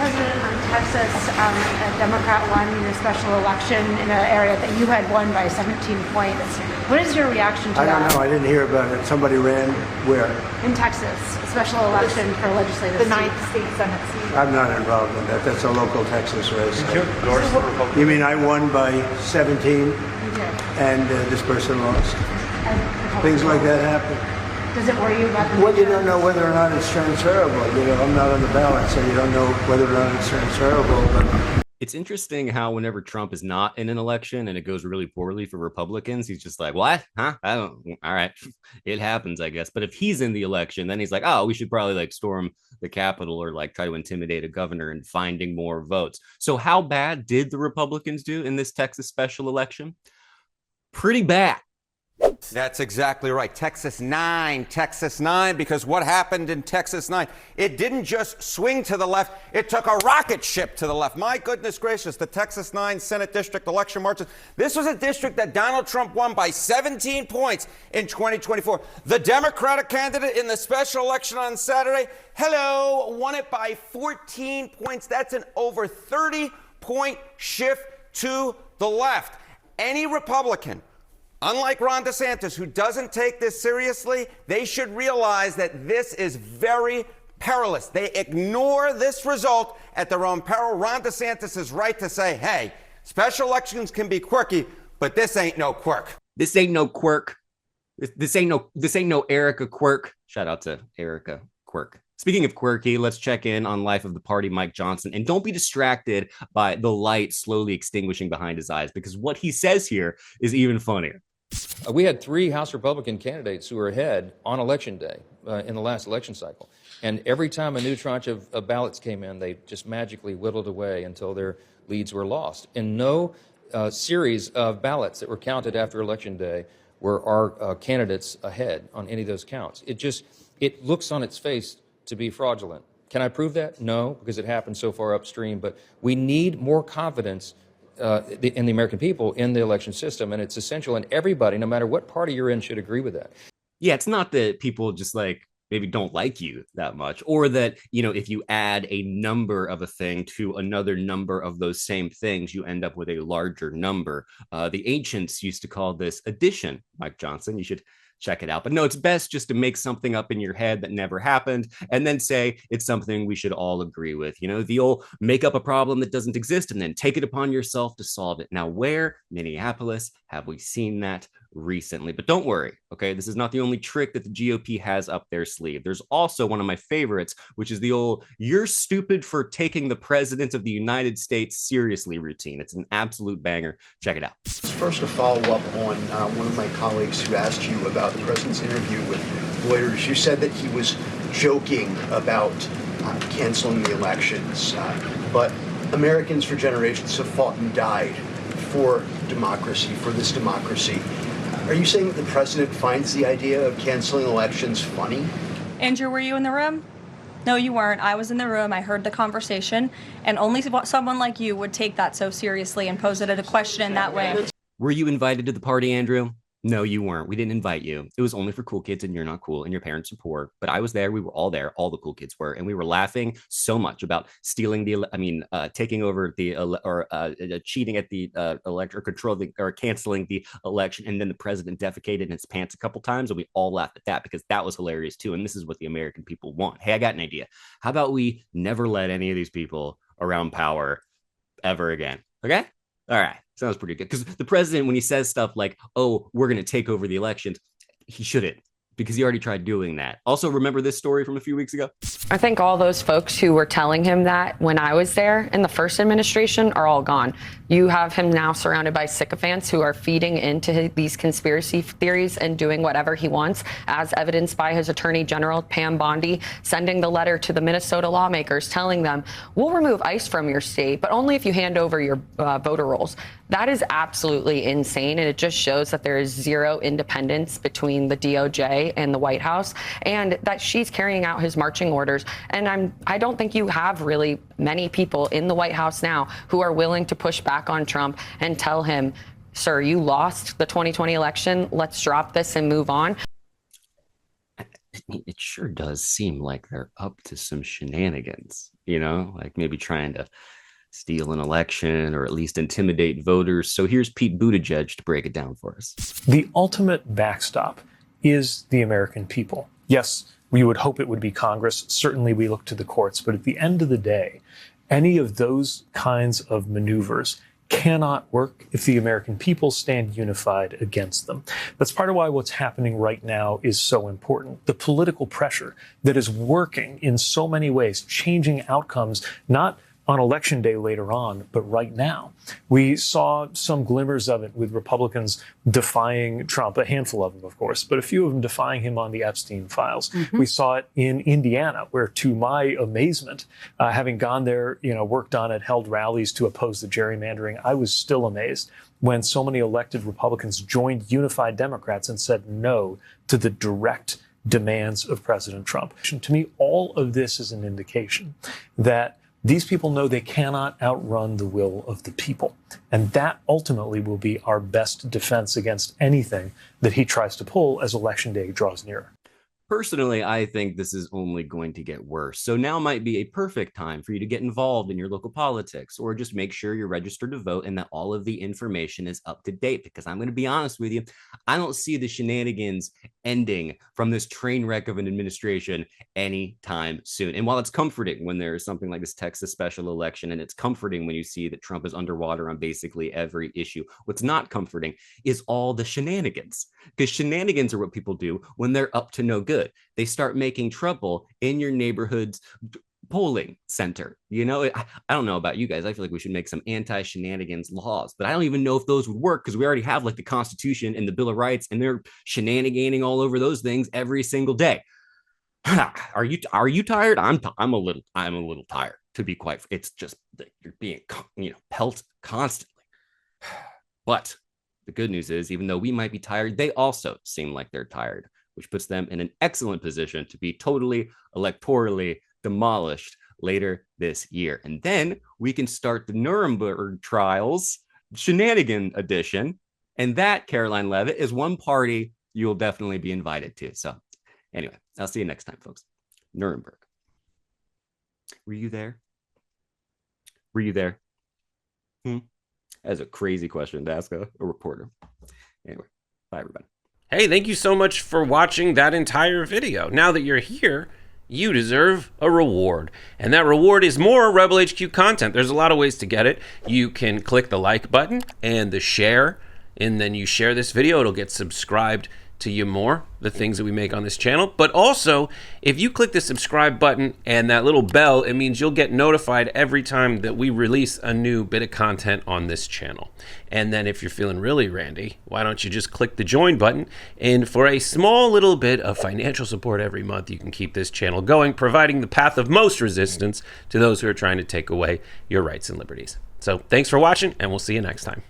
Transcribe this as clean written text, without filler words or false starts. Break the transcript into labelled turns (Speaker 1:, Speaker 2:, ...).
Speaker 1: President, on Texas, a Democrat won the special election in an area that you had won by 17 points. What is your reaction to that?
Speaker 2: I don't know. I didn't hear about it. Somebody ran where?
Speaker 1: In Texas, a special election for legislative
Speaker 3: the 9th state Senate seat.
Speaker 2: I'm not involved in that. That's a local Texas race.
Speaker 4: Did you endorse the Republican?
Speaker 2: You mean I won by 17
Speaker 1: You did.
Speaker 2: and this person lost? Things like that happen.
Speaker 1: Does it worry you about the
Speaker 2: Well, you don't know whether or not it's transferable. You know, I'm not on the ballot, so you don't know whether or not it's transferable. But
Speaker 5: It's interesting how whenever Trump is not in an election and it goes really poorly for Republicans, he's just like, what? Huh? I don't, all right. It happens, I guess. But if he's in the election, then he's like, oh, we should probably like storm the Capitol or like try to intimidate a governor and finding more votes. So how bad did the Republicans do in this Texas special election? Pretty bad.
Speaker 6: That's exactly right. Texas 9, because what happened in Texas 9? It didn't just swing to the left, it took a rocket ship to the left. My goodness gracious, the Texas 9 Senate District election marches. This was a district that Donald Trump won by 17 points in 2024. The Democratic candidate in the special election on Saturday, won it by 14 points. That's an over 30-point shift to the left. Any Republican, unlike Ron DeSantis, who doesn't take this seriously, they should realize that this is very perilous. They ignore this result at their own peril. Ron DeSantis is right to say, hey, special elections can be quirky, but this ain't no quirk.
Speaker 5: This ain't no quirk. This ain't no Erica Quirk. Shout out to Erica Quirk. Speaking of quirky, let's check in on life of the party, Mike Johnson. And don't be distracted by the light slowly extinguishing behind his eyes, because what he says here is even funnier.
Speaker 7: We had 3 House Republican candidates who were ahead on Election Day in the last election cycle. And every time a new tranche of ballots came in, they just magically whittled away until their leads were lost. In no series of ballots that were counted after Election Day were our candidates ahead on any of those counts. It looks on its face to be fraudulent. Can I prove that? No, because it happened so far upstream. But we need more confidence in the American people in the election system, and it's essential, and everybody, no matter what party you're in, should agree with that.
Speaker 5: Yeah, it's not that people just like maybe don't like you that much, or that, you know, if you add a number of a thing to another number of those same things, you end up with a larger number. The ancients used to call this addition, Mike Johnson. You should check it out. But no, it's best just to make something up in your head that never happened and then say it's something we should all agree with. You know, the old make up a problem that doesn't exist and then take it upon yourself to solve it. Now, where, Minneapolis, have we seen that recently? But don't worry, okay? This is not the only trick that the GOP has up their sleeve. There's also one of my favorites, which is the old "you're stupid for taking the president of the United States seriously" routine. It's an absolute banger. Check it out.
Speaker 8: First, a follow-up on one of my colleagues who asked you about the president's interview with Reuters. You said that he was joking about canceling the elections, but Americans for generations have fought and died for democracy, for this democracy. Are you saying that the president finds the idea of canceling elections funny?
Speaker 9: Andrew, were you in the room? No, you weren't. I was in the room. I heard the conversation, and only someone like you would take that so seriously and pose it as a question in that way.
Speaker 5: Were you invited to the party, Andrew? No, you weren't. We didn't invite you. It was only for cool kids, and you're not cool, and your parents are poor. But I was there. We were all there. All the cool kids were, and we were laughing so much about stealing taking over cheating at the or canceling the election, and then the president defecated in his pants a couple times, and we all laughed at that because that was hilarious too. And this is what the American people want. Hey, I got an idea. How about we never let any of these people around power ever again? Okay. All right. Sounds pretty good. Because the president, when he says stuff like, oh, we're going to take over the elections, he shouldn't, because he already tried doing that. Also, remember this story from a few weeks ago?
Speaker 10: I think all those folks who were telling him that when I was there in the first administration are all gone. You have him now surrounded by sycophants who are feeding into these conspiracy theories and doing whatever he wants, as evidenced by his attorney general, Pam Bondi, sending the letter to the Minnesota lawmakers telling them, we'll remove ICE from your state, but only if you hand over your voter rolls. That is absolutely insane. And it just shows that there is zero independence between the DOJ and the White House, and that she's carrying out his marching orders. And I don't think you have really many people in the White House now who are willing to push back on Trump and tell him, sir, you lost the 2020 election. Let's drop this and move on.
Speaker 5: it sure does seem like they're up to some shenanigans, you know, like maybe trying to steal an election or at least intimidate voters. So here's Pete Buttigieg to break it down for us.
Speaker 3: The ultimate backstop is the American people. Yes, we would hope it would be Congress. Certainly we look to the courts. But at the end of the day, any of those kinds of maneuvers cannot work if the American people stand unified against them. That's part of why what's happening right now is so important. The political pressure that is working in so many ways, changing outcomes, not on election day later on, but right now. We saw some glimmers of it with Republicans defying Trump, a handful of them, of course, but a few of them defying him on the Epstein files. Mm-hmm. We saw it in Indiana, where, to my amazement, having gone there, worked on it, held rallies to oppose the gerrymandering, I was still amazed when so many elected Republicans joined unified Democrats and said no to the direct demands of President Trump. To me, all of this is an indication that these people know they cannot outrun the will of the people. And that ultimately will be our best defense against anything that he tries to pull as Election Day draws nearer.
Speaker 5: Personally, I think this is only going to get worse. So now might be a perfect time for you to get involved in your local politics, or just make sure you're registered to vote and that all of the information is up to date. Because I'm going to be honest with you, I don't see the shenanigans ending from this train wreck of an administration anytime soon. And while it's comforting when there's something like this Texas special election, and it's comforting when you see that Trump is underwater on basically every issue, what's not comforting is all the shenanigans. Because shenanigans are what people do when they're up to no good. They start making trouble in your neighborhood's polling center. I don't know about you guys. I feel like we should make some anti-shenanigans laws, but I don't even know if those would work because we already have like the Constitution and the Bill of Rights, and they're shenaniganing all over those things every single day. Are you tired? I'm a little tired, to be quite. It's just that you're being pelted constantly. But the good news is, even though we might be tired, they also seem like they're tired, which puts them in an excellent position to be totally electorally demolished later this year. And then we can start the Nuremberg trials, shenanigan edition. And that, Caroline Levitt, is one party you'll definitely be invited to. So anyway, I'll see you next time, folks. Nuremberg. Were you there? Were you there? That's a crazy question to ask a reporter. Anyway, bye, everybody.
Speaker 4: Hey, thank you so much for watching that entire video. Now that you're here, you deserve a reward. And that reward is more Rebel HQ content. There's a lot of ways to get it. You can click the like button and the share, and then you share this video. It'll get subscribed to you more, the things that we make on this channel. But also, if you click the subscribe button and that little bell, it means you'll get notified every time that we release a new bit of content on this channel. And then if you're feeling really randy, why don't you just click the join button? And for a small little bit of financial support every month, you can keep this channel going, providing the path of most resistance to those who are trying to take away your rights and liberties. So thanks for watching, and we'll see you next time.